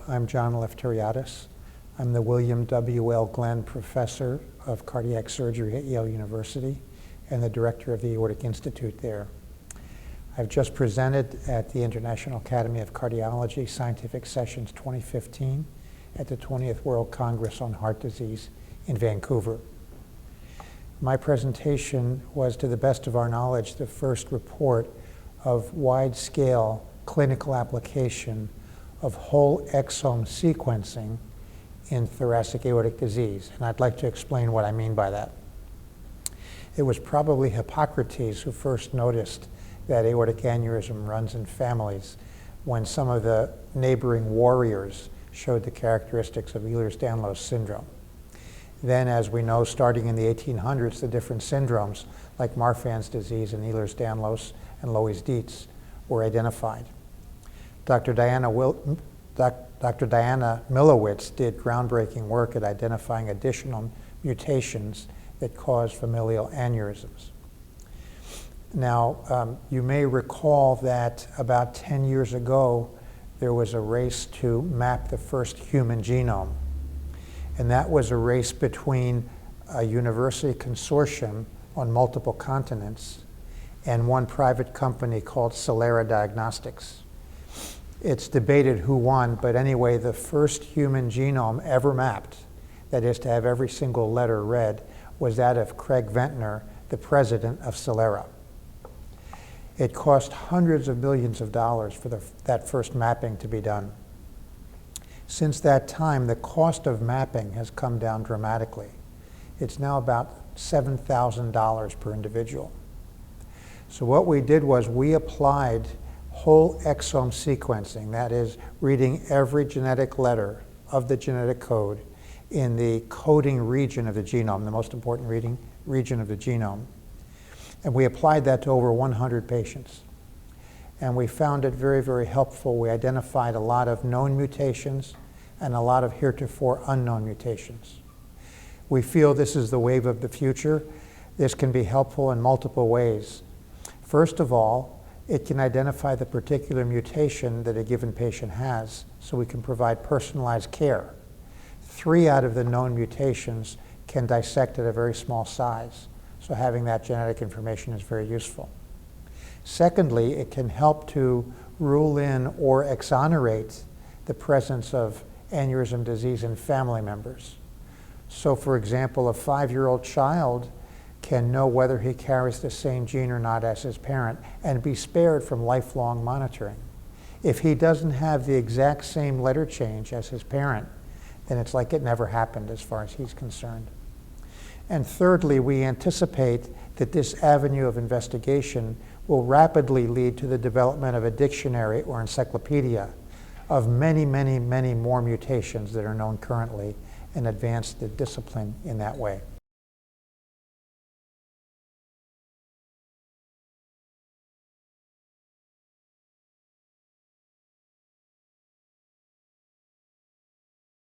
I'm John Elefteriades. I'm the William W. L. Glenn Professor of Cardiac Surgery at Yale University and the Director of the Aortic Institute there. I've just presented at the International Academy of Cardiology Scientific Sessions 2015 at the 20th World Congress on Heart Disease in Vancouver. My presentation was, to the best of our knowledge, the first report of wide-scale clinical application of whole exome sequencing in thoracic aortic disease, and I'd like to explain what I mean by that. It was probably Hippocrates who first noticed that aortic aneurysm runs in families when some of the neighboring warriors showed the characteristics of Ehlers-Danlos syndrome. Then, as we know, starting in the 1800s, the different syndromes like Marfan's disease and Ehlers-Danlos and Loeys-Dietz were identified. Dr. Diana Milowitz did groundbreaking work at identifying additional mutations that cause familial aneurysms. Now, you may recall that about 10 years ago, there was a race to map the first human genome. And that was a race between a university consortium on multiple continents and one private company called Celera Diagnostics. It's debated who won, but anyway, the first human genome ever mapped, that is to have every single letter read, was that of Craig Ventnor, the president of Celera. It cost hundreds of millions of dollars for that first mapping to be done. Since that time, the cost of mapping has come down dramatically. It's now about $7,000 per individual. So what we did was we applied whole exome sequencing, that is, reading every genetic letter of the genetic code in the coding region of the genome, the most important region of the genome. And we applied that to over 100 patients. And we found it very, very helpful. We identified a lot of known mutations and a lot of heretofore unknown mutations. We feel this is the wave of the future. This can be helpful in multiple ways. First of all, it can identify the particular mutation that a given patient has, so we can provide personalized care. 3 out of the known mutations can dissect at a very small size, so having that genetic information is very useful. Secondly, it can help to rule in or exonerate the presence of aneurysm disease in family members. So, for example, a 5-year-old child can know whether he carries the same gene or not as his parent and be spared from lifelong monitoring. If he doesn't have the exact same letter change as his parent, then it's like it never happened as far as he's concerned. And thirdly, we anticipate that this avenue of investigation will rapidly lead to the development of a dictionary or encyclopedia of many, many, many more mutations that are known currently and advance the discipline in that way.